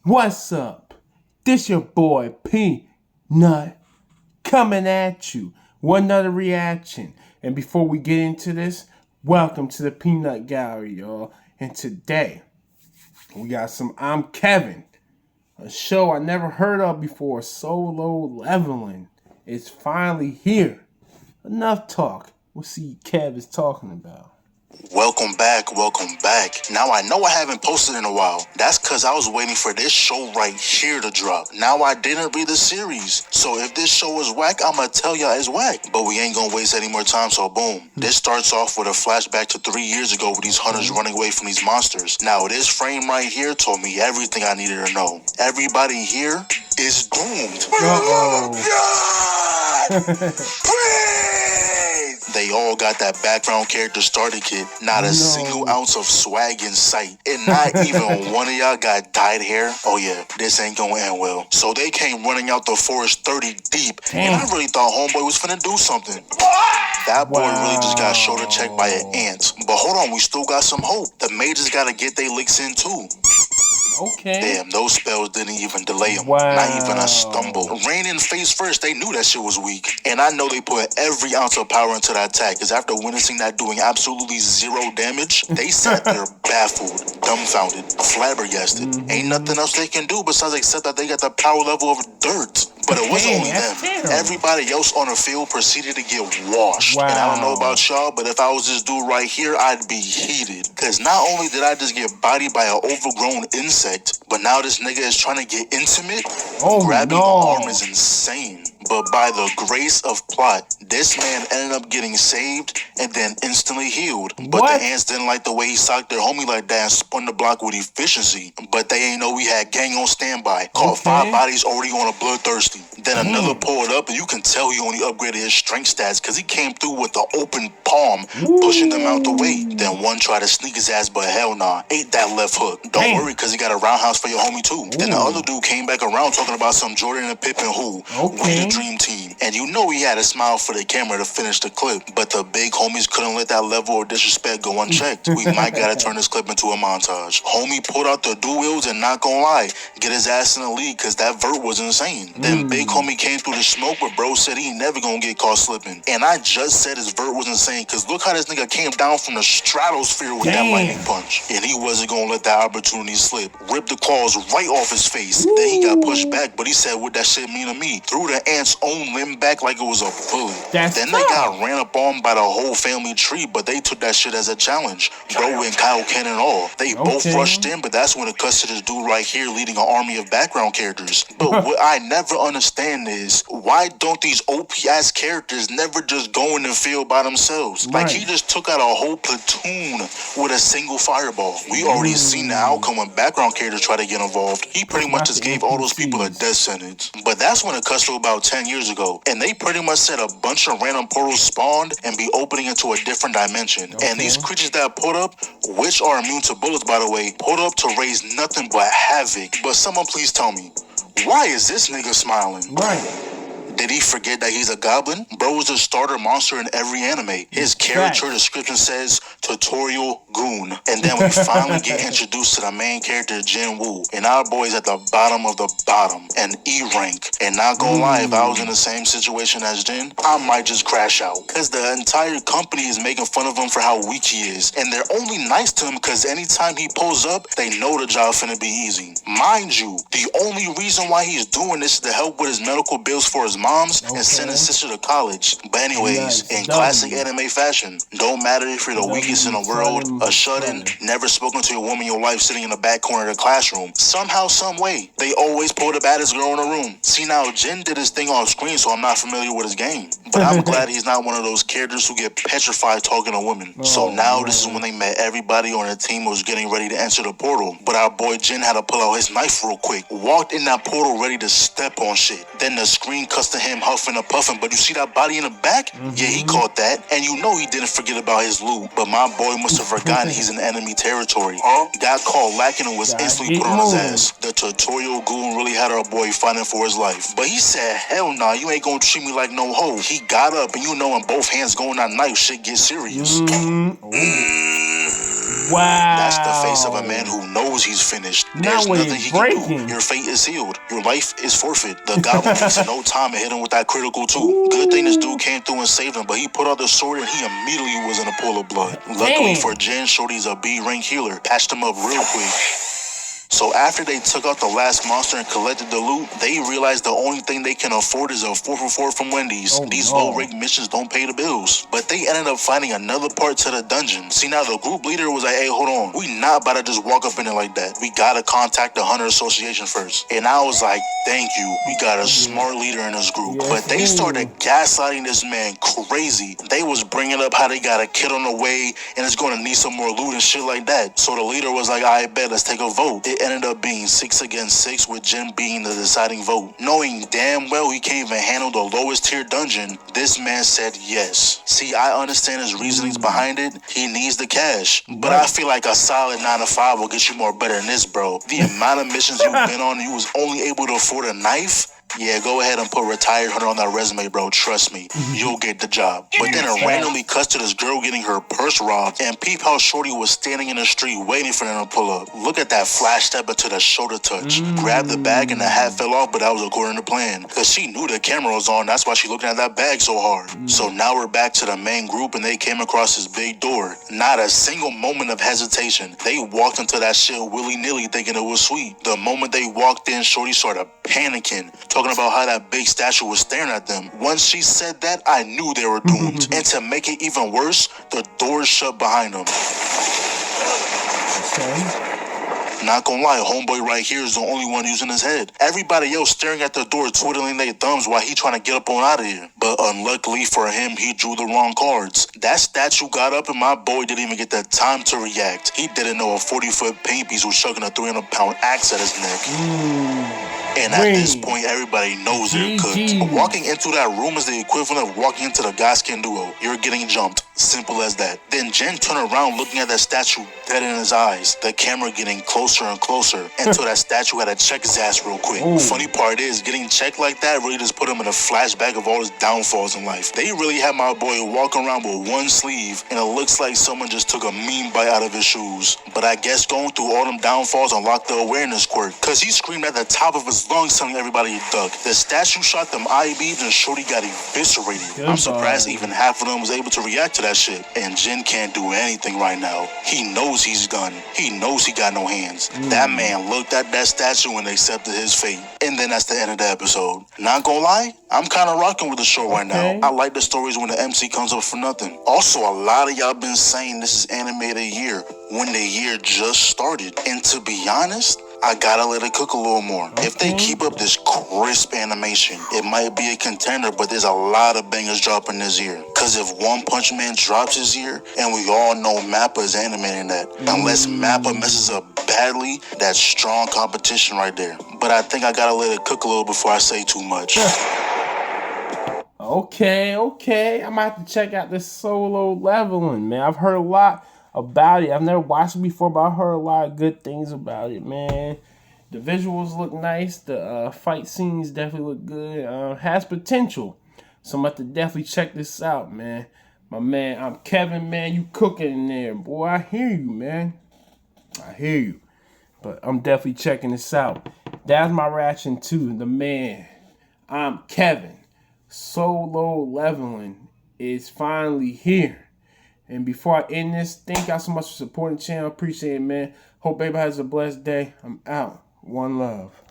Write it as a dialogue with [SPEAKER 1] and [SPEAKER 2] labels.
[SPEAKER 1] What's up? This your boy Peanut coming at you. One other reaction. And before we get into this, welcome to the Peanut Gallery, y'all. And today, we got some I'm Kevin, a show I never heard of before, solo leveling. It's finally here. Enough talk. We'll see what Kev is talking about.
[SPEAKER 2] Welcome back, welcome back. Now I know I haven't posted in a while. That's cause I was waiting for this show right here to drop. Now I didn't read the series. So if this show is whack, I'ma tell y'all it's whack. But we ain't gonna waste any more time, so boom. This starts off with a flashback to 3 years ago with these hunters running away from these monsters. Now this frame right here told me everything I needed to know. Everybody here is doomed. They all got that background character starter kit. Not a single ounce of swag in sight. And not even one of y'all got dyed hair. Oh yeah, this ain't gonna end well. So they came running out the forest 30 deep. And I really thought homeboy was finna do something. That boy really just got shoulder checked by an ant. But hold on, we still got some hope. The mages gotta get their licks in too.
[SPEAKER 1] Okay.
[SPEAKER 2] Damn, those spells didn't even delay them.
[SPEAKER 1] Wow.
[SPEAKER 2] Not even a stumble. Raining face first, they knew that shit was weak. And I know they put every ounce of power into that attack, because after witnessing that doing absolutely zero damage, they sat there baffled, dumbfounded, flabbergasted. Ain't nothing else they can do besides accept that they got the power level of dirt. But it wasn't only them. Everybody else on the field proceeded to get washed.
[SPEAKER 1] Wow.
[SPEAKER 2] And I don't know about y'all, but if I was this dude right here, I'd be heated. Because not only did I just get bodied by an overgrown insect, but now this nigga is trying to get intimate. Grabbing the arm is insane. But by the grace of plot, this man ended up getting saved and then instantly healed. But the ants didn't like the way he socked their homie like that and spun the block with efficiency. But they ain't know we had gang on standby. Caught 5 bodies already on a bloodthirsty. Then another pulled up, and you can tell he only upgraded his strength stats because he came through with the open palm, pushing them out the way. Then one tried to sneak his ass, but hell nah, ate that left hook. Don't worry, because he got a roundhouse for your homie too. Then the other dude came back around talking about some Jordan and Pippen who, we the dream team. And you know he had a smile for the camera to finish the clip. But the big homies couldn't let that level of disrespect go unchecked. We might gotta turn this clip into a montage. Homie pulled out the dual wheels and not gonna lie, get his ass in the league because that vert was insane. Then big homie came through the smoke, but bro said he ain't never gonna get caught slipping. And I just said his vert was insane because look how this nigga came down from the stratosphere with that lightning punch. And he wasn't gonna let that opportunity slip. Ripped the claws right off his face. Then he got pushed back, but he said what that shit mean to me. Threw the ant's own limb back like it was a bully. Then they got ran up on by the whole family tree, but they took that shit as a challenge. Bro and Kyle Ken and all. They both rushed in, but that's when it cuts to this dude right here leading an army of background characters. But what I never understand is, why don't these OP-ass characters never just go in the field by themselves? Like, he just took out a whole platoon with a single fireball. We already seen the outcome when background characters try to get involved. He pretty much just gave all those people a death sentence. But that's when it cuts to about 10 years ago. And they pretty much said a bunch of random portals spawned and be opening into a different dimension. And these creatures that put up, which are immune to bullets by the way, put up to raise nothing but havoc. But someone please tell me, why is this nigga smiling? Did he forget that he's a goblin? Bro is the starter monster in every anime. His character description says tutorial goon. And then we finally get introduced to the main character, Jin Woo. And our boy's at the bottom of the bottom, an E rank. And not gonna lie, if I was in the same situation as Jin, I might just crash out. Cause the entire company is making fun of him for how weak he is. And they're only nice to him cause anytime he pulls up, they know the job finna be easy. Mind you, the only reason why he's doing this is to help with his medical bills for his moms and send his sister to college. But anyways, in classic anime fashion, don't matter if you're the weakest in the world, a shut-in, never spoken to a woman in your life sitting in the back corner of the classroom. Somehow, some way, they always pull the baddest girl in the room. See now, Jin did his thing off screen, so I'm not familiar with his game. But I'm glad he's not one of those characters who get petrified talking to women. So now this is when they met everybody on the team who was getting ready to enter the portal. But our boy Jin had to pull out his knife real quick. Walked in that portal ready to step on shit. Then the screen cuts to him huffing and puffing, but you see that body in the back? Yeah, he caught that. And you know he didn't forget about his loot. But my boy must have forgotten he's in enemy territory. Got caught lacking and was instantly put on his ass. The tutorial goon really had our boy fighting for his life. But he said, hell nah, you ain't gonna treat me like no hoe. He got up and you know in both hands going that knife, shit get serious.
[SPEAKER 1] Wow.
[SPEAKER 2] That's the face of a man who knows he's finished.
[SPEAKER 1] Not
[SPEAKER 2] There's
[SPEAKER 1] when
[SPEAKER 2] nothing
[SPEAKER 1] he's
[SPEAKER 2] he can
[SPEAKER 1] breaking.
[SPEAKER 2] do. Your fate is sealed. Your life is forfeit. The goblin wasted no time and hit him with that critical two. Good thing this dude came through and saved him, but he put out the sword and he immediately was in a pool of blood. Luckily for Jen, Shorty's a B-rank healer. Patched him up real quick. So after they took out the last monster and collected the loot, they realized the only thing they can afford is a 4 for 4 from Wendy's. These low-rank missions don't pay the bills. But they ended up finding another part to the dungeon. See, now the group leader was like, hey, hold on. We not about to just walk up in it like that. We gotta contact the Hunter Association first. And I was like, thank you. We got a smart leader in this group. But they started gaslighting this man crazy. They was bringing up how they got a kid on the way and it's going to need some more loot and shit like that. So the leader was like, I bet, let's take a vote. It ended up being 6 against 6 with Jin being the deciding vote. Knowing damn well he can't even handle the lowest tier dungeon, this man said yes. See, I understand his reasonings behind it. He needs the cash. But I feel like a solid 9 to 5 will get you more better than this, bro. The amount of missions you've been on, you was only able to afford a knife? Yeah, go ahead and put retired hunter on that resume, bro. Trust me, you'll get the job. But then it randomly cuts to this girl getting her purse robbed, and peep how Shorty was standing in the street waiting for them to pull up. Look at that flash step into the shoulder touch. Grabbed the bag and the hat fell off, but that was according to plan. Cause she knew the camera was on, that's why she looking at that bag so hard. So now we're back to the main group and they came across this big door. Not a single moment of hesitation. They walked into that shit willy-nilly thinking it was sweet. The moment they walked in, Shorty started panicking, talking about how that big statue was staring at them. Once she said that, I knew they were doomed. And to make it even worse, the doors shut behind them. Not gonna lie, homeboy right here is the only one using his head. Everybody else staring at the door, twiddling their thumbs while he trying to get up on out of here. But unluckily for him, he drew the wrong cards. That statue got up and my boy didn't even get the time to react. He didn't know a 40-foot paint piece was chucking a 300-pound axe at his neck. And at this point, everybody knows they're cooked. Walking into that room is the equivalent of walking into the Gaskin duo. You're getting jumped. Simple as that. Then Jen turned around looking at that statue dead in his eyes. The camera getting closer and closer until that statue had to check his ass real quick. Funny part is, getting checked like that really just put him in a flashback of all his downfalls in life. They really had my boy walking around with one sleeve, and it looks like someone just took a mean bite out of his shoes. But I guess going through all them downfalls unlocked the awareness quirk, cause he screamed at the top of his lungs telling everybody he dug. The statue shot them eye beams and Shorty got eviscerated. I'm surprised even half of them was able to react to that shit. And Jin can't do anything right now. He knows he's done. He knows he got no hands. That man looked at that statue and accepted his fate. And then that's the end of the episode. Not gonna lie, I'm kind of rocking with the show right now. I like the stories when the MC comes up for nothing. Also, a lot of y'all been saying this is animated year when the year just started. And to be honest, I gotta let it cook a little more. If they keep up this crisp animation, it might be a contender, but there's a lot of bangers dropping this year. Cause if One Punch Man drops this year, and we all know Mappa is animating that, unless Mappa messes up badly, that's strong competition right there. But I think I gotta let it cook a little before I say too much.
[SPEAKER 1] Okay. I'm gonna have to check out this Solo Leveling, man. I've heard a lot about it. I've never watched it before, but I heard a lot of good things about it, man. The visuals look nice. The fight scenes definitely look good. Has potential. So I'm about to definitely check this out, man. My man, I'm Kevin, man. You cooking in there, boy. I hear you, man. I hear you. But I'm definitely checking this out. That's my reaction to the man. I'm Kevin. Solo Leveling is finally here. And before I end this, thank y'all so much for supporting the channel. Appreciate it, man. Hope everybody has a blessed day. I'm out. One love.